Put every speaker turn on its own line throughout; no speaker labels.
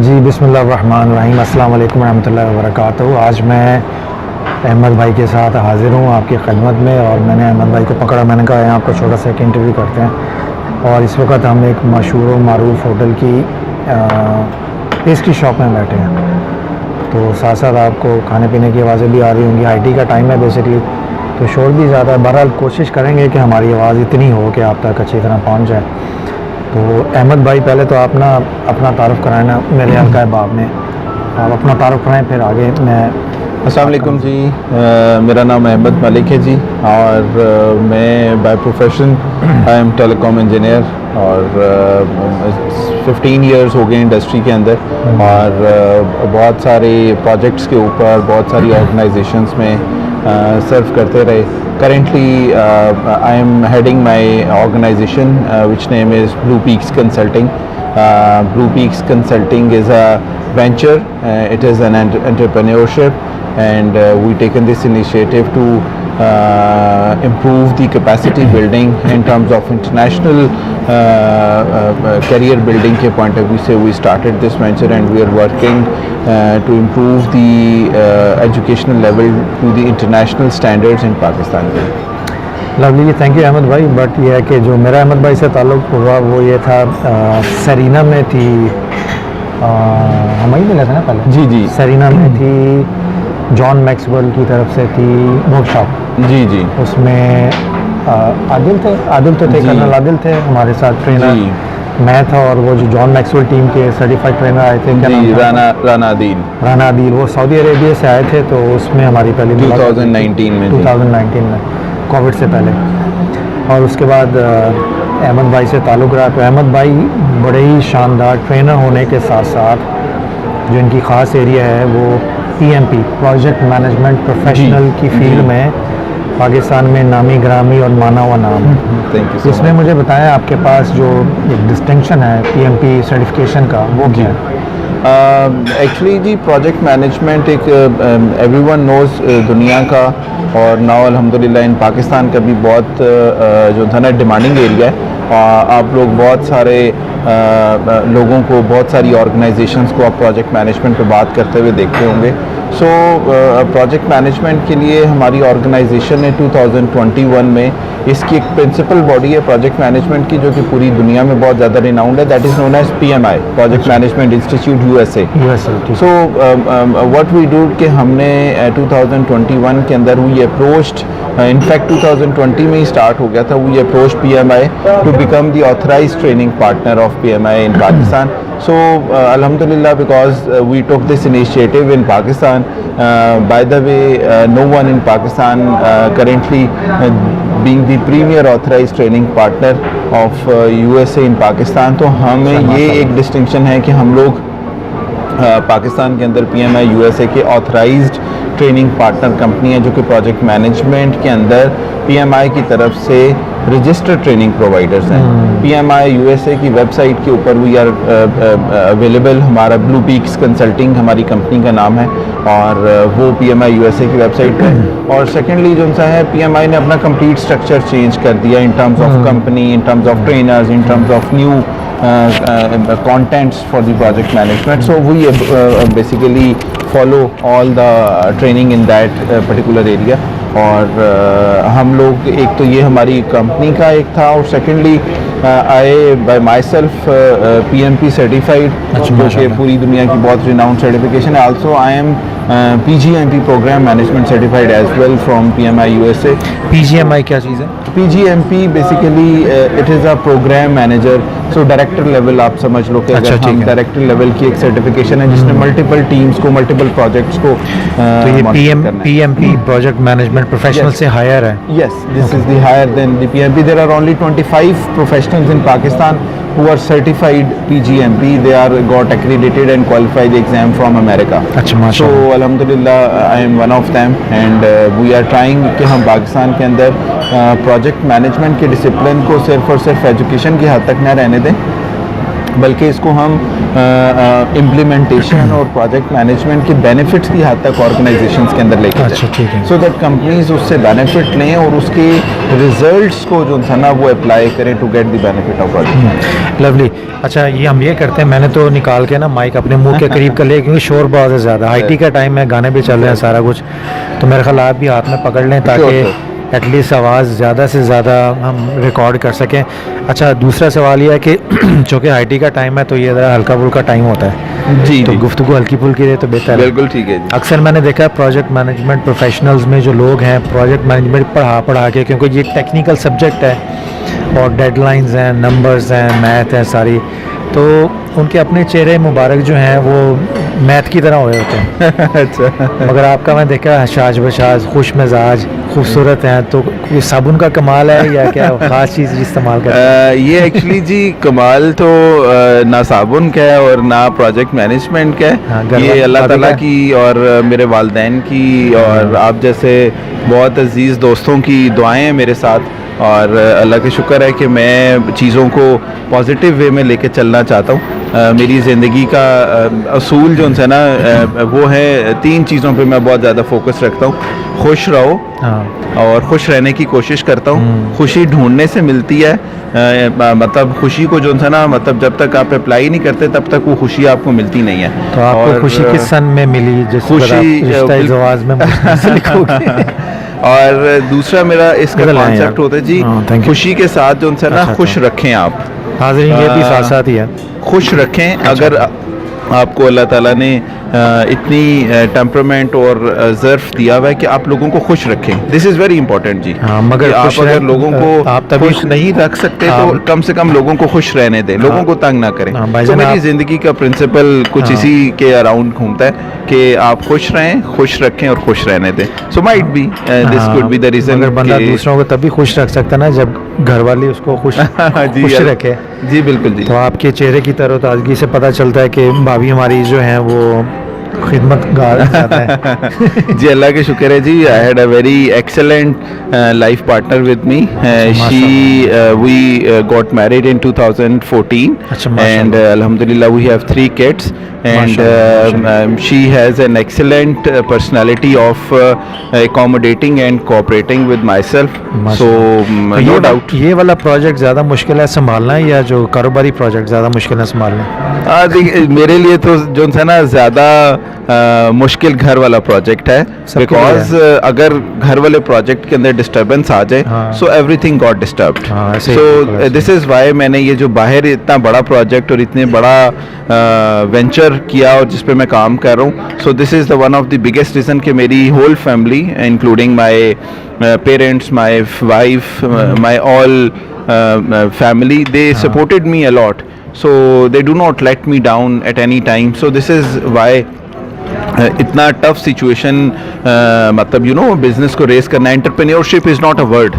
जी बिस्मिल्लाहिर्रहमानिर्रहीम, अस्सलाम वालेकुम रहमतुल्लाहि व बरकातहू। आज मैं अहमद भाई के साथ हाज़िर हूँ आपकी खिदमत में, और मैंने अहमद भाई को पकड़ा। मैंने कहा यहाँ आपको छोटा सा एक इंटरव्यू करते हैं। और इस वक्त हम एक मशहूर व मारूफ होटल की पेस्ट्री शॉप में बैठे हैं। तो साथ साथ आपको खाने पीने की आवाज़ें भी आ रही होंगी। IT का टाइम है बेसिकली, तो शोर भी ज़्यादा है। बहरहाल कोशिश करेंगे कि हमारी आवाज़ इतनी हो कि आप तक अच्छी तरह पहुँच जाए। तो अहमद भाई, पहले तो आप ना अपना तारुफ़ कराएं ना मेरे हल्का बाब में। आप अपना तारुफ़ कराएं, फिर आगे मैं।
अस्सलाम वालेकुम जी। मेरा नाम अहमद मलिक है जी, और मैं by profession I am telecom engineer, और 15 इयर्स हो गए इंडस्ट्री के अंदर, और बहुत सारे प्रोजेक्ट्स के ऊपर बहुत सारी ऑर्गेनाइजेशंस में सर्व करते रहे। Currently, I am heading my organization, which name is Blue Peaks Consulting. Blue Peaks Consulting is a venture. It is an entrepreneurship, and we taken this initiative to improve the capacity building in terms of international career building के point of view से we started this venture, and we are working to improve the educational level to the international standards in Pakistan.
Lovely जी, thank you Ahmed भाई। But ये है कि जो मेरा अहमद भाई से ताल्लुक़ हुआ वो ये था, सरीना में थी, हम ही मिले थे ना पहले।
जी जी,
सरीना में थी, जॉन मैक्सवेल की तरफ से थी वर्कशॉप।
जी जी,
उसमें आदिल तो थे, कर्नल आदिल थे हमारे साथ ट्रेनर। मैं था, और वो जो जॉन मैक्सवेल टीम के सर्टिफाइड ट्रेनर आए थे, क्या नाम था? राना आदिल। वो सऊदी अरेबिया से आए थे, तो उसमें हमारी पहली 2019 में कोविड से पहले। और उसके बाद अहमद भाई से ताल्लुक़ रहा। तो अहमद भाई बड़े ही शानदार ट्रेनर होने के साथ साथ जो इनकी ख़ास एरिया है वो PMP प्रोजेक्ट मैनेजमेंट प्रोफेशनल की फील्ड में पाकिस्तान में नामी ग्रामी और माना हुआ नाम है। इसमें मुझे बताया आपके पास जो एक डिस्टिंक्शन है PMP सर्टिफिकेशन का, वो क्या है?
एक्चुअली जी, प्रोजेक्ट मैनेजमेंट एक एवरीवन नोज़ दुनिया का, और नाउ अल्हम्दुलिल्लाह इन पाकिस्तान का भी बहुत जो था ना डिमांडिंग एरिया है। आप लोग बहुत सारे लोगों को, बहुत सारी ऑर्गेनाइजेशंस को आप प्रोजेक्ट मैनेजमेंट पे बात करते हुए देखते होंगे। सो प्रोजेक्ट मैनेजमेंट के लिए हमारी ऑर्गेनाइजेशन ने 2021 में इसकी एक प्रिंसिपल बॉडी है प्रोजेक्ट मैनेजमेंट की, जो कि पूरी दुनिया में बहुत ज़्यादा रिनाउंड है। That is known as PMI, project management institute USA। So what we do कि हमने 2021 के अंदर वी अप्रोच्ड, इनफैक्ट 2020 में ही स्टार्ट हो गया था, we approach PMI to become the authorized training partner of PMI in Pakistan. So Alhamdulillah, because we took this initiative in Pakistan. By the way, no one in Pakistan currently being the premier authorized training partner of USA in Pakistan. तो हमें ये एक distinction है कि हम लोग पाकिस्तान के अंदर PMI USA के ऑथराइज्ड ट्रेनिंग पार्टनर कंपनी है, जो कि प्रोजेक्ट मैनेजमेंट के अंदर PMI की तरफ से रजिस्टर्ड ट्रेनिंग प्रोवाइडर्स हैं। PMI USA की वेबसाइट के ऊपर वी आर अवेलेबल। हमारा ब्लू पीक्स कंसल्टिंग हमारी कंपनी का नाम है, और वो PMI USA की वेबसाइट पे। और सेकेंडली जो सा है, PMI ने अपना कंप्लीट स्ट्रक्चर चेंज कर दिया in terms of company, in terms of trainers, in terms of new contents for the project management. So we basically follow all the training in that particular area. और हम लोग, एक तो ये हमारी company का एक था, और secondly I by myself PMP certified, जो कि पूरी दुनिया की बहुत रिनाउंड सर्टिफिकेशन है। Also I am PGMP program management certified as well from PMI USA।
PGMI क्या चीज़ है?
PGMP basically it is a program manager. So director level आप समझ लो कि अगर हम डायरेक्टर लेवल की एक सर्टिफिकेशन है जिसने मल्टीपल टीम्स को, मल्टीपल प्रोजेक्ट्स को
तो ये PMP प्रोजेक्ट मैनेजमेंट प्रोफेशनल से हायर है?
Yes, this is the higher than the PMP. There are only 25 professionals in Pakistan who are certified PGMP. They are got accredited and qualified the exam from America.
अच्छा, माशाल्लाह।
So alhamdulillah, I am one of them, and we are trying कि हम पाकिस्तान के अंदर project management के discipline को सिर्फ और सिर्फ एजुकेशन की हद तक न रहने दें, बल्कि इसको हम इम्प्लीमेंटेशन और प्रोजेक्ट मैनेजमेंट के बेनिफिट्स की हद तक ऑर्गेनाइजेशंस के अंदर लेके
अच्छा, ठीक है।
सो दैट कंपनीज उससे बेनिफिट लें और उसके रिजल्ट्स को जो है ना वो अप्लाई करें to get the benefit of project.
Lovely. अच्छा, ये हम ये करते हैं, मैंने तो निकाल के ना माइक अपने मुंह के करीब कर लिया क्योंकि शोर बहुत है ज़्यादा, IT का टाइम है, गाने भी चल रहे हैं सारा कुछ, तो मेरे ख्याल आप भी हाथ में पकड़ लें ताकि
Sure,
एटलीस्ट आवाज़ ज़्यादा से ज़्यादा हम रिकॉर्ड कर सकें। अच्छा, दूसरा सवाल ये है कि चूँकि IT का टाइम है तो ये ज़रा हल्का फुल्का टाइम होता है,
जी
तो
जी
गुफ्तगू हल्की फुल्की रहे तो बेहतर है।
बिल्कुल ठीक है जी।
अक्सर मैंने देखा है प्रोजेक्ट मैनेजमेंट प्रोफेशनल्स में जो लोग हैं, प्रोजेक्ट मैनेजमेंट पढ़ा के, क्योंकि ये टेक्निकल सब्जेक्ट है और डेडलाइंस हैं, नंबर्स हैं, मैथ है सारी, तो उनके अपने चेहरे मुबारक जो हैं वो मैथ की तरह हुए होते हैं।
अच्छा
मगर आपका मैं देखा हशाज बशाज, खुश मिजाज, खूबसूरत हैं, तो ये साबुन का कमाल है या क्या ख़ास चीज़ इस्तेमाल करते हैं?
ये एक्चुअली जी कमाल तो ना साबुन का है और ना प्रोजेक्ट मैनेजमेंट का
हाँ,
है,
घर
ये
वाले
अल्लाह
भाभी
ताला
का?
की और मेरे वालिदैन की और आप जैसे बहुत अजीज़ दोस्तों की दुआएं हैं मेरे साथ, और अल्लाह का शुक्र है कि मैं चीज़ों को पॉजिटिव वे में लेके चलना चाहता हूँ। मेरी ज़िंदगी का असूल जो है ना वो है 3 चीज़ों पे मैं बहुत ज़्यादा फोकस रखता हूँ। खुश रहो
हाँ,
और खुश रहने की कोशिश करता हूँ। खुशी ढूंढने से मिलती है, मतलब खुशी को जो है ना, मतलब जब तक आप अप्लाई नहीं करते तब तक वो खुशी आपको मिलती नहीं है।
तो आपको
और,
खुशी किस सन में मिली जिस पर
खुशी,
आप रिश्ता ज़वाज़ में मुश्किल से लिखोगे?
और दूसरा मेरा इसका
बदल आए
कॉन्सेप्ट
यार।
होता है जी,
हाँ, thank you।
खुशी के साथ जो है ना
अच्छा,
खुश
अच्छा।
रखें आप,
हाज़रीन, ये भी साथ साथ ही है।
खुश रखें। अगर आपको अल्लाह ताला ने इतनी टेम्परामेंट और ज़र्फ दिया हुआ है कि आप लोगों को खुश रखें, दिस इज़ वेरी इंपॉर्टेंट जी।
हाँ, मगर
कि आप
खुश
अगर
रह-
लोगों को
आप तभी
खुश नहीं रख सकते तो
आप-
कम से कम लोगों को खुश रहने दें, लोगों को तंग ना करें।
हाँ,
तो
भाईजान,
मेरी
आप-
ज़िंदगी का प्रिंसिपल कुछ
हाँ।
इसी के अराउंड घूमता है कि आप खुश रहें, खुश रखें और खुश रहने दें। So might be this could be the reason.
अगर बंदा दूसरों को तभी खुश रख सकता है ना जब घर वाले उसको खुश
जी
खुश
यार।
रखे।
जी बिल्कुल जी।
तो आपके चेहरे की तरोताज़गी से पता चलता है कि भाभी हमारी जो हैं वो खिदमतगार ज़्यादा है।
जी अल्लाह के शुक्र है जी। I had a very excellent life partner with me. She we got married in 2014
अच्छा, माशाल्लाह।
And alhamdulillah we have 3 kids and she has an excellent personality of accommodating and cooperating with myself, so
तो
no doubt।
ये वाला project ज़्यादा मुश्किल है संभालना या जो कारोबारी प्रोजेक्ट ज़्यादा मुश्किल है संभालना?
देखिए मेरे लिए तो जो है ना ज़्यादा मुश्किल घर वाला प्रोजेक्ट है,
सबके लिए
बिकॉज अगर घर वाले प्रोजेक्ट के अंदर डिस्टर्बेंस आ जाए
हाँ।
So everything got disturbed.
हाँ, ऐसे ही
सो
बिल्कुल ऐसे।
दिस इज़ वाई मैंने ये जो बाहर इतना बड़ा प्रोजेक्ट और इतने बड़ा वेंचर किया और जिस पे मैं काम कर रहा हूँ, so this is the one of the biggest reason कि मेरी whole family including my parents, my wife, my all family, they supported me a lot, so they do not let me down at any time. So this is why इतना tough situation, मतलब you know business को race करना, entrepreneurship is not a word,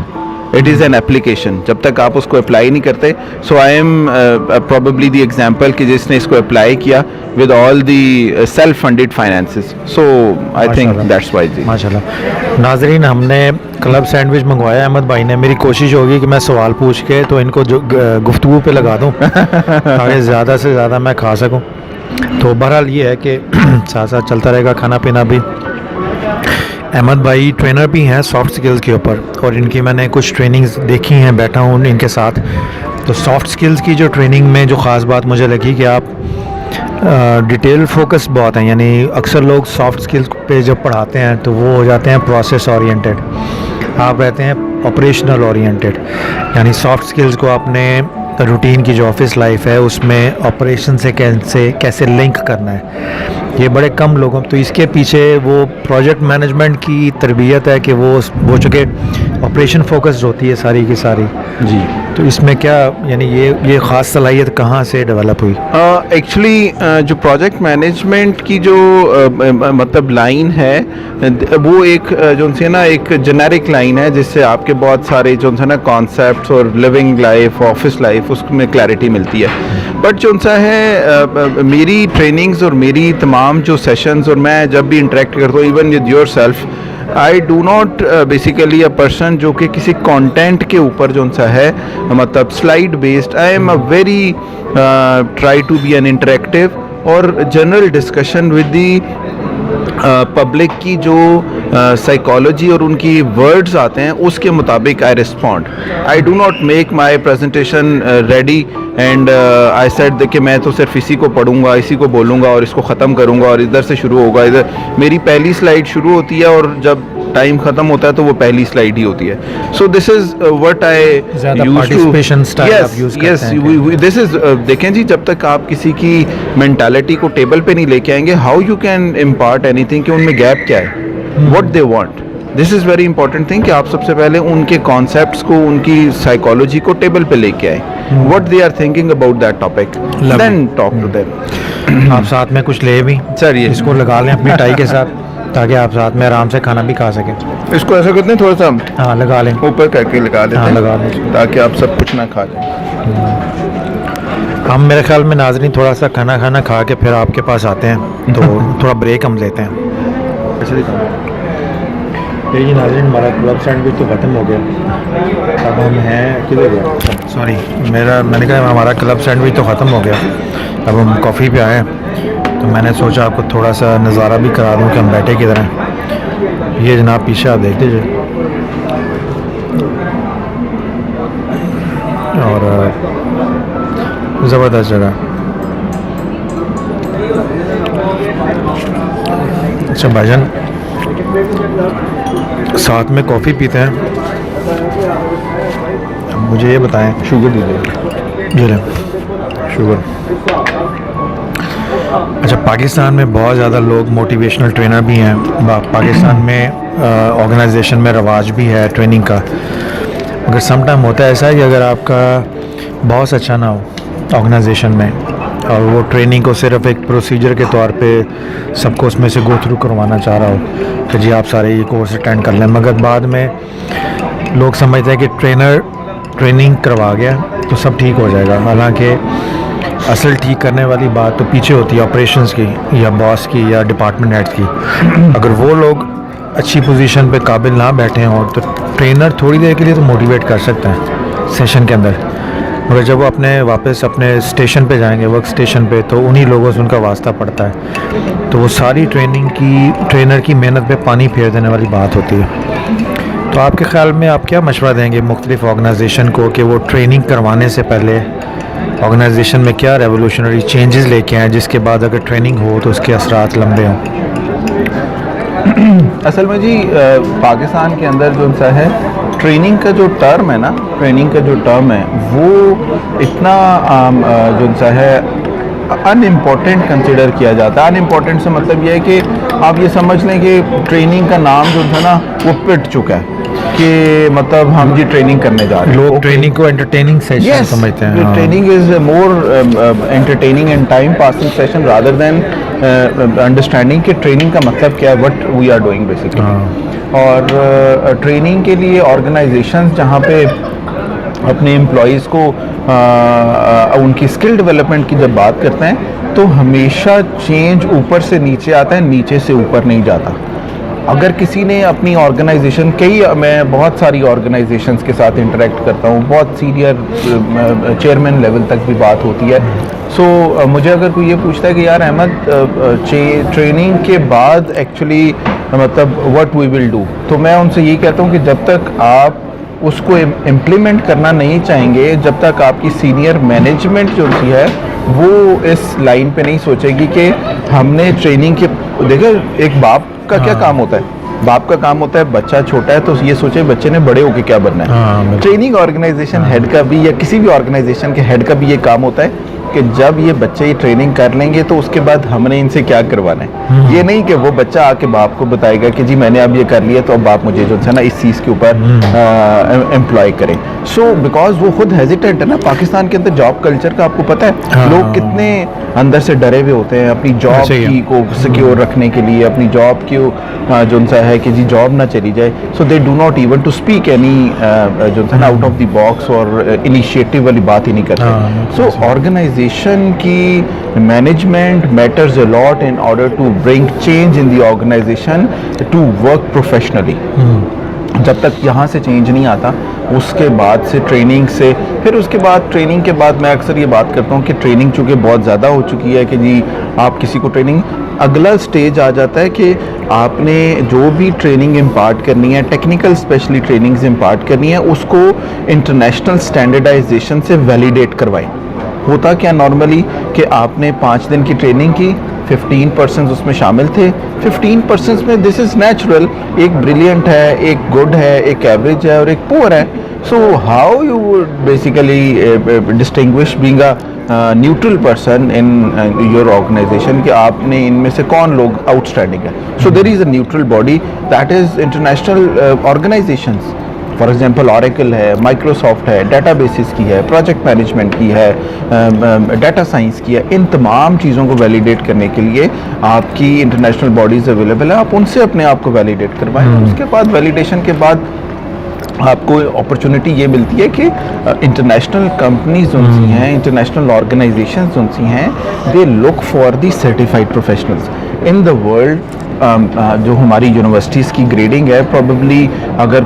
it is an application. जब तक आप उसको apply नहीं करते, so I am probably the example कि जिसने इसको अप्लाई किया with all the self funded finances, so I think
माशाल्लाह।
दैट्स वाई जी।
माशाल्लाह। नाजरीन, हमने क्लब सैंडविच मंगवाया अहमद भाई ने। मेरी कोशिश होगी कि मैं सवाल पूछ के तो इनको जो गुफ्तगू पे लगा दूं ताकि ज़्यादा से ज़्यादा मैं खा सकूं। तो बहरहाल ये है कि साथ साथ चलता रहेगा खाना पीना भी। अहमद भाई ट्रेनर भी हैं सॉफ्ट स्किल्स के ऊपर, और इनकी मैंने कुछ ट्रेनिंग्स देखी हैं, बैठा हूँ इनके साथ। तो सॉफ्ट स्किल्स की जो ट्रेनिंग में जो ख़ास बात मुझे लगी कि आप डिटेल फोकस बहुत हैं, यानी अक्सर लोग सॉफ्ट स्किल्स पे जब पढ़ाते हैं तो वो हो जाते हैं प्रोसेस ओरिएंटेड, आप रहते हैं ऑपरेशनल ओरिएंटेड, यानी सॉफ्ट स्किल्स को आपने रूटीन की जो ऑफिस लाइफ है उसमें ऑपरेशन से कैसे लिंक करना है, ये बड़े कम लोगों। तो इसके पीछे वो प्रोजेक्ट मैनेजमेंट की तरबियत है कि वो चूँकि ऑपरेशन फोकस्ड होती है सारी की सारी
जी।
तो इसमें क्या, यानी ये ख़ास सलाहियत कहाँ से डेवलप हुई?
एक्चुअली जो प्रोजेक्ट मैनेजमेंट की जो मतलब लाइन है, वो एक जो है ना एक जेनेरिक लाइन है जिससे आपके बहुत सारे जो है ना कॉन्सेप्ट्स और लिविंग लाइफ, ऑफिस लाइफ, उसमें क्लैरिटी मिलती है। बट जो सा है मेरी ट्रेनिंग्स और मेरी तमाम जो सेशंस, और मैं जब भी इंटरेक्ट करता हूँ even with your self, I do not basically a person जो कि किसी कंटेंट के ऊपर जो सा है मतलब slide based, I am a very try to be an interactive और general discussion with the public की जो साइकोलॉजी और उनकी वर्ड्स आते हैं उसके मुताबिक I respond. I do not make my presentation ready and I said देखिए मैं तो सिर्फ इसी को पढ़ूंगा, इसी को बोलूँगा और इसको ख़त्म करूँगा और इधर से शुरू होगा, इधर मेरी पहली स्लाइड शुरू होती है और जब टाइम ख़त्म होता है तो वो पहली स्लाइड ही होती है। So this is what I used to, yes this is देखें जी, जब तक आप किसी की मेंटालिटी को टेबल पे नहीं लेके आएंगे, how you can impart anything कि उनमें गैप क्या है, what they want. This is very important thing कि आप सबसे पहले उनके कॉन्सेप्ट्स को, उनकी साइकोलॉजी को टेबल पे लेके आए, what they are thinking about that topic, then talk to them.
आप साथ में कुछ ले भी
सर ये
इसको लगा लें अपनी टाई के साथ ताकि आप साथ में आराम से खाना भी खा सकें।
इसको ऐसा करते हैं थोड़ा सा
हाँ लगा लें,
ऊपर करके लगा देते
हाँ
हैं
लगा लें
ताकि आप सब कुछ ना खा लें।
हम मेरे ख्याल में नाज़रीन थोड़ा सा खाना खा के फिर आपके पास आते हैं, तो थोड़ा ब्रेक हम लेते हैं। ये जी नाज़रीन हमारा क्लब सैंडविच तो ख़त्म हो गया, अब हम हैं किधर गया, सॉरी मैंने कहा हमारा क्लब सैंडविच तो ख़त्म हो गया, अब हम कॉफ़ी पे आए हैं, तो मैंने सोचा आपको थोड़ा सा नज़ारा भी करा दूं कि हम बैठे किधर हैं। ये जनाब पीछे आप देख लीजिए, और ज़बरदस्त जगह। अच्छा भाईजान साथ में कॉफ़ी पीते हैं, मुझे ये बताएं,
शुगर दीजिए।
ये लें शुगर। अच्छा पाकिस्तान में बहुत ज़्यादा लोग मोटिवेशनल ट्रेनर भी हैं, पाकिस्तान में ऑर्गेनाइजेशन में रवाज भी है ट्रेनिंग का, मगर सम टाइम होता है ऐसा है कि अगर आपका बॉस अच्छा ना हो ऑर्गेनाइजेशन में और वो ट्रेनिंग को सिर्फ एक प्रोसीजर के तौर पे सबको उसमें से गो थ्रू करवाना चाह रहा हो कि जी आप सारे ये कोर्स अटेंड कर लें, मगर बाद में लोग समझते हैं कि ट्रेनिंग करवा गया तो सब ठीक हो जाएगा, हालांकि असल ठीक करने वाली बात तो पीछे होती है ऑपरेशंस की या बॉस की या डिपार्टमेंट हेड्स की। अगर वो लोग अच्छी पोजीशन पे काबिल ना बैठे हों तो ट्रेनर थोड़ी देर के लिए तो मोटिवेट कर सकते हैं सेशन के अंदर, मगर जब वो वापस अपने स्टेशन पे जाएंगे, वर्क स्टेशन पे, तो उन्हीं लोगों से उनका वास्ता पड़ता है, तो वो सारी ट्रेनर की मेहनत पे पानी फेर देने वाली बात होती है। तो आपके ख्याल में आप क्या मशवरा देंगे मुख्तलिफ ऑर्गेनाइजेशन को कि वो ट्रेनिंग करवाने से पहले ऑर्गेनाइजेशन में क्या रेवोल्यूशनरी चेंजेस लेके आए जिसके बाद अगर ट्रेनिंग हो तो उसके असरात लंबे हों?
असल में जी पाकिस्तान के अंदर जो सा है ट्रेनिंग का जो टर्म है ना, ट्रेनिंग का जो टर्म है वो इतना जो सा है अनइम्पॉर्टेंट कंसिडर किया जाता है। अनइम्पॉर्टेंट से मतलब ये है कि आप ये समझ लें कि ट्रेनिंग का नाम जो था ना वो पिट चुका है कि मतलब हम जी ट्रेनिंग करने जा रहे हैं।
लोग ट्रेनिंग को एंटरटेनिंग सेशन समझते हैं।
Training is more entertaining and time passing session rather than understanding कि ट्रेनिंग का मतलब क्या है, what we are doing basically. और ट्रेनिंग के लिए ऑर्गेनाइजेशंस जहाँ पे अपने एम्प्लॉयज़ को उनकी स्किल डेवलपमेंट की जब बात करते हैं तो हमेशा चेंज ऊपर से नीचे आता है, नीचे से ऊपर नहीं जाता। अगर किसी ने अपनी ऑर्गेनाइजेशन मैं बहुत सारी ऑर्गेनाइजेशंस के साथ इंटरेक्ट करता हूँ, बहुत सीनियर चेयरमैन लेवल तक भी बात होती है। सो मुझे अगर कोई ये पूछता है कि यार अहमद ट्रेनिंग के बाद एक्चुअली मतलब व्हाट वी विल डू, तो मैं उनसे यही कहता हूँ कि जब तक आप उसको इम्प्लीमेंट करना नहीं चाहेंगे, जब तक आपकी सीनियर मैनेजमेंट जो सी है वो इस लाइन पे नहीं सोचेगी कि हमने ट्रेनिंग के देखो एक बाप का क्या काम होता है, बाप का काम होता है बच्चा छोटा है तो ये सोचे बच्चे ने बड़े होके क्या बनना है। ट्रेनिंग ऑर्गेनाइजेशन हेड का भी या किसी भी ऑर्गेनाइजेशन के हेड का भी ये काम होता है कि जब ये बच्चे ये ट्रेनिंग कर लेंगे तो उसके बाद हमने इनसे क्या करवाना है। ये नहीं कि वो बच्चा आके बाप को बताएगा कि जी मैंने अब ये कर लिया तो अब बाप मुझे जो है ना इस चीज़ के ऊपर एम्प्लॉय करें। सो बिकॉज वो खुद हेजिटेंट है ना। पाकिस्तान के अंदर जॉब कल्चर का आपको पता है लोग कितने अंदर से डरे हुए होते हैं अपनी जॉब की को सिक्योर रखने के लिए, अपनी जॉब की जो उनसा है कि जी जॉब ना चली जाए, so they do not even to speak any जो है ना आउट ऑफ द बॉक्स और इनिशिएटिव वाली बात ही नहीं करते। सो ऑर्गेनाइजेशन की management matters a lot in order to bring change in the organization to work professionally. जब तक यहाँ से चेंज नहीं आता, उसके बाद से ट्रेनिंग से, फिर उसके बाद ट्रेनिंग के बाद मैं अक्सर ये बात करता हूँ कि ट्रेनिंग चूँकि बहुत ज़्यादा हो चुकी है कि जी आप किसी को ट्रेनिंग, अगला स्टेज आ जाता है कि आपने जो भी ट्रेनिंग इम्पार्ट करनी है, टेक्निकल स्पेशली ट्रेनिंग्स इम्पार्ट करनी है, उसको इंटरनेशनल स्टैंडर्डाइजेशन से वैलिडेट करवाएं। होता क्या नॉर्मली कि आपने 5 दिन की ट्रेनिंग की, 15% उसमें शामिल थे, 15% में दिस इज़ नेचुरल, एक ब्रिलियंट है, एक गुड है, एक एवरेज है और एक पुअर है। So how you would basically distinguish being a neutral person in your organisation कि आपने इनमें से कौन लोग आउटस्टैंडिंग है। So there is a neutral body that is international organisations. For example Oracle है, माइक्रोसॉफ्ट है, डेटाबेसिस की है, प्रोजेक्ट मैनेजमेंट की है, डाटा साइंस की है। इन तमाम चीज़ों को वैलिडेट करने के लिए आपकी इंटरनेशनल बॉडीज़ अवेलेबल है, आप उनसे अपने आप को वैलिडेट करवाएं। उसके बाद वैलिडेशन के बाद आपको अपॉर्चुनिटी ये मिलती है कि इंटरनेशनल कंपनीज जो सी हैं, इंटरनेशनल ऑर्गेनाइजेशंस जो सी हैं, they look for the certified professionals in the world. जो हमारी यूनिवर्सिटीज़ की ग्रेडिंग है, प्रोबेबली अगर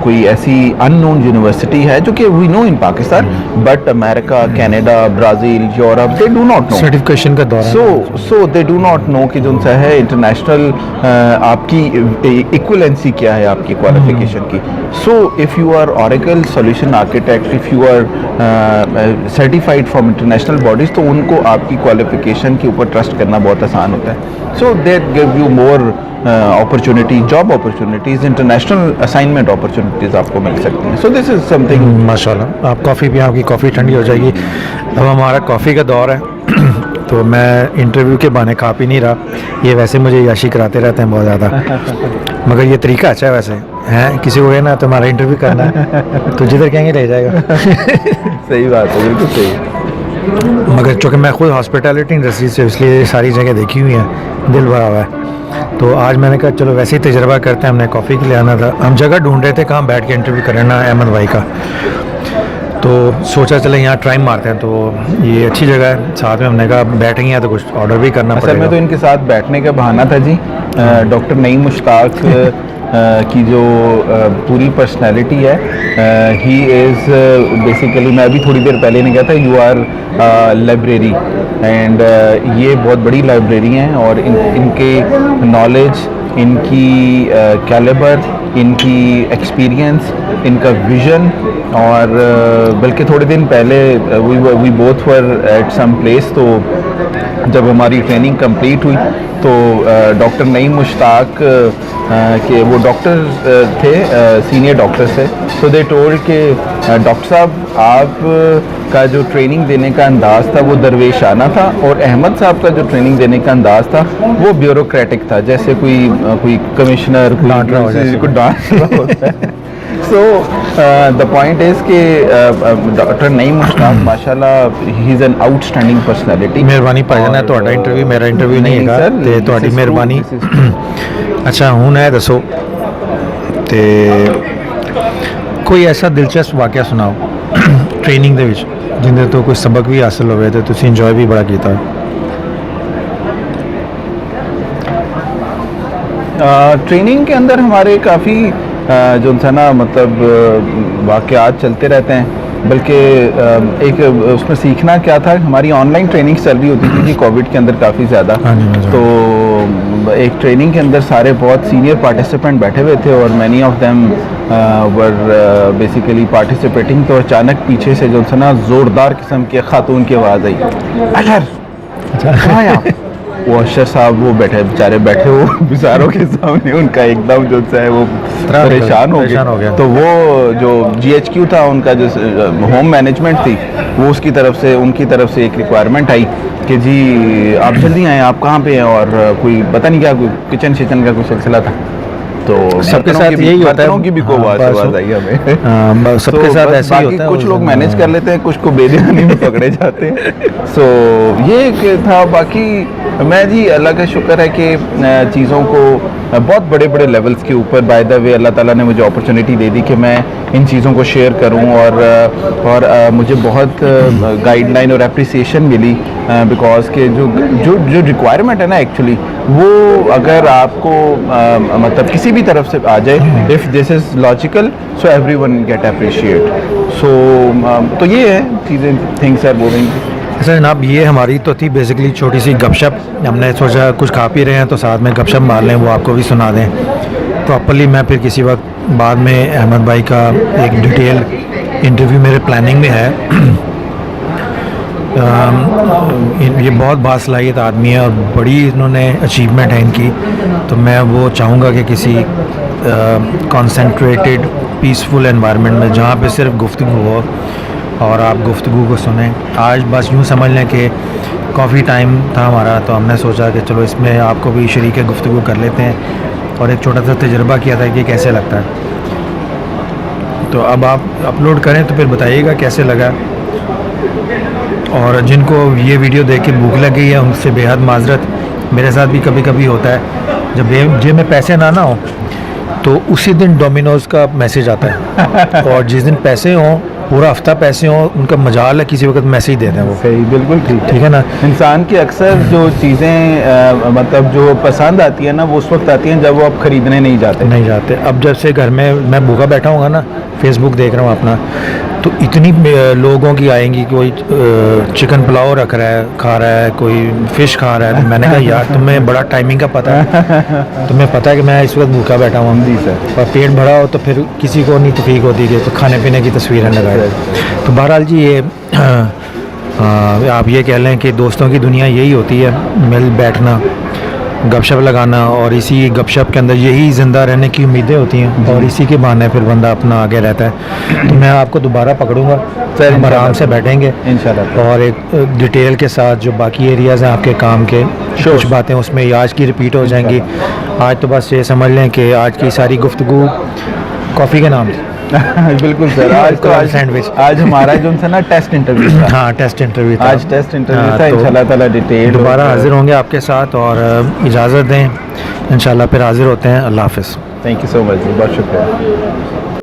कोई ऐसी अननोन यूनिवर्सिटी है जो कि we know in Pakistan, but America, Canada, Brazil, Europe, they do not know
certification का दौर है।
So they do not know कि जो सा है इंटरनेशनल आपकी इक्वलेंसी क्या है आपकी क्वालिफिकेशन की। So if you are Oracle solution architect, if you are certified from international bodies, तो उनको आपकी क्वालिफिकेशन के ऊपर ट्रस्ट करना बहुत आसान होता है। So that give you more opportunity, job opportunities, international assignment opportunities आपको मिल सकती हैं। सो दिस इज़ समथिंग।
माशाल्लाह, आप कॉफ़ी भी, आपकी कॉफ़ी ठंडी हो जाएगी। अब हमारा कॉफ़ी का दौर है तो मैं इंटरव्यू के बहाने खा पी नहीं रहा, ये वैसे मुझे याशी कराते रहते हैं बहुत ज़्यादा, मगर ये तरीका अच्छा है वैसे, हैं किसी को कहना तुम्हारा इंटरव्यू करना है तो जिधर कहेंगे ले जाएगा।
सही बात है, बिल्कुल सही।
मगर चूँकि मैं खुद हॉस्पिटैलिटी इंडस्ट्री से, इसलिए सारी जगह देखी हुई हैं, दिल भरा हुआ है। तो आज मैंने कहा चलो वैसे ही तजर्बा करते हैं, हमने कॉफ़ी के लिए आना था, हम जगह ढूंढ रहे थे कहाँ बैठ के इंटरव्यू करना है अहमद भाई का, तो सोचा चले यहाँ ट्राई मारते हैं, तो ये अच्छी जगह है, साथ में हमने कहा बैठेंगे यहाँ तो कुछ ऑर्डर भी करना पड़ेगा।
असल में तो इनके साथ बैठने का बहाना था जी, डॉक्टर नईम मुश्ताक की जो पूरी पर्सनैलिटी है, ही इज़ बेसिकली, मैं अभी थोड़ी देर पहले ने कहा था यू आर लाइब्रेरी, एंड ये बहुत बड़ी लाइब्रेरी हैं और इनके नॉलेज, इनकी कैलिबर, इनकी एक्सपीरियंस, इनका विज़न, और बल्कि थोड़े दिन पहले we both were at some place, तो जब हमारी ट्रेनिंग कंप्लीट हुई तो डॉक्टर नईम मुश्ताक के वो डॉक्टर थे, सीनियर डॉक्टर थे, तो दे टोल्ड के डॉक्टर साहब आप का जो ट्रेनिंग देने का अंदाज़ था वो दरवेशाना था, और अहमद साहब का जो ट्रेनिंग देने का अंदाज़ था वो ब्यूरोक्रेटिक था, जैसे कोई कमिश्नर कोई डांट रहा होता है। सो द पॉइंट इज़ कि डॉक्टर नईम मुश्ताक माशाल्लाह he is an outstanding personality.
मेहरबानी भाईजान, है ਤੁਹਾਡਾ इंटरव्यू मेरा इंटरव्यू नहीं है ਤੇ ਤੁਹਾਡੀ ਮਿਹਰਬਾਨੀ। अच्छा ਹੁਣ है दसो ਤੇ कोई ऐसा दिलचस्प वाकया सुनाओ ट्रेनिंग ਦੇ ਵਿੱਚ जिंदे तो कोई सबक भी हासिल होवे ਤੇ ਤੁਸੀਂ ਇੰਜੋਏ भी बड़ा कीता।
ट्रेनिंग के अंदर हमारे काफ़ी जो था ना मतलब वाक़यात चलते रहते हैं, बल्कि एक उसमें सीखना क्या था, हमारी ऑनलाइन ट्रेनिंग चल रही होती थी जी कोविड के अंदर काफ़ी ज़्यादा, तो एक ट्रेनिंग के अंदर सारे बहुत सीनियर पार्टिसिपेंट बैठे हुए थे और many of them were basically participating, तो अचानक पीछे से जो था ना ज़ोरदार किस्म की खातून की आवाज़ आई, अशर कहाँ हैं आप? वो अशर साहब वो बेचारे बैठे हो बेचारों के सामने, उनका एकदम जो है वो परेशान हो गया। तो वो जो GHQ था उनका जो होम मैनेजमेंट थी, वो उसकी तरफ से उनकी तरफ से एक रिक्वायरमेंट आई कि जी आप जल्दी आएँ, आप कहाँ पे हैं, और कोई पता नहीं क्या, कोई किचन शिचन का कोई सिलसिला था। तो
सबके साथ यही होता है,
बर्तनों की भी को
हाँ,
आवाज आई हमें।
सबके
तो
साथ
बस
ऐसे ही
बाकी
होता है।
कुछ लोग मैनेज कर लेते हैं, कुछ को बेदीवानी में पकड़े जाते हैं। सो ये एक था। बाकी मैं जी अल्लाह का शुक्र है कि चीज़ों को बहुत बड़े बड़े लेवल्स के ऊपर बाय द वे अल्लाह ताला ने मुझे अपॉर्चुनिटी दे दी कि मैं इन चीज़ों को शेयर करूं, और मुझे बहुत गाइडलाइन और एप्रिसिएशन मिली, बिकॉज के जो जो जो रिक्वायरमेंट है ना एक्चुअली, वो अगर आपको मतलब किसी भी तरफ से आ जाए, if this is logical, so everyone get appreciate. So तो ये है चीज़ें, थिंग्स आर मूविंग।
अच्छा जनाब, ये हमारी तो थी बेसिकली छोटी सी गपशप। हमने सोचा कुछ खा पी रहे हैं तो साथ में गपशप मार लें, वो आपको भी सुना दें प्रॉपरली। मैं फिर किसी वक्त बाद में अहमद भाई का एक डिटेल इंटरव्यू मेरे प्लानिंग में है। ये बहुत बासलाहियत आदमी है और बड़ी इन्होंने अचीवमेंट है इनकी, तो मैं वो चाहूँगा कि किसी कॉन्सेंट्रेटेड पीसफुल एनवायरनमेंट में जहाँ पे सिर्फ गुफ्तगू हो और आप गुफ्तगू को सुने। आज बस यूँ समझ लें कि कॉफ़ी टाइम था हमारा, तो हमने सोचा कि चलो इसमें आपको भी शरीक गुफ्तगू कर लेते हैं और एक छोटा सा तजुर्बा किया था कि कैसे लगता है। तो अब आप अपलोड करें तो फिर बताइएगा कैसे लगा। और जिनको ये वीडियो देख के भूख लग गई है उनसे बेहद माजरत। मेरे साथ भी कभी कभी होता है जब जेब में पैसे ना हो तो उसी दिन डोमिनोज़ का मैसेज आता है और जिस दिन पैसे हों, पूरा हफ्ता पैसे हों, उनका मजाल है किसी वक्त मैसेज देते हैं वो।
सही, बिल्कुल ठीक
है ना।
इंसान की अक्सर जो चीज़ें मतलब जो पसंद आती है ना, वो उस वक्त आती हैं जब वो आप ख़रीदने नहीं जाते।
अब जब से घर में मैं भूखा बैठा हूँगा ना, फेसबुक देख रहा हूँ अपना, तो इतनी लोगों की आएंगी, कोई चिकन पुलाव रख रहा है खा रहा है, कोई फ़िश खा रहा है। तो मैंने कहा यार तुम्हें बड़ा टाइमिंग का पता है, तुम्हें पता है कि मैं इस वक्त भूखा बैठा हूँ
जी सर।
और पेट भरा हो तो फिर किसी को नहीं तौफीक होती कि तो खाने पीने की तस्वीरें लगाए। तो बहरहाल जी ये आप ये कह लें कि दोस्तों की दुनिया यही होती है, मिल बैठना, गपशप लगाना, और इसी गपशप के अंदर यही ज़िंदा रहने की उम्मीदें होती हैं और इसी के बहाने फिर बंदा अपना आगे रहता है। तो मैं आपको दोबारा पकड़ूंगा सर, हम आराम से बैठेंगे इंशाल्लाह और एक डिटेल के साथ जो बाकी एरियाज़ हैं आपके काम के, कुछ बातें उसमें आज की रिपीट हो जाएंगी। आज तो बस ये समझ लें कि आज की सारी गुफ्तगू कॉफ़ी के नाम थी।
बिल्कुल सर। आज
सैंडविच,
आज हमारा जो था ना टेस्ट इंटरव्यू था।
हाँ टेस्ट इंटरव्यू था,
आज टेस्ट इंटरव्यू था।
तो
इंशाल्लाह ताला डिटेल
दोबारा हाजिर होंगे आपके साथ और इजाज़त दें, इंशाल्लाह फिर हाजिर होते हैं। अल्लाह हाफ़िज़।
थैंक यू सो मच, बहुत शुक्रिया।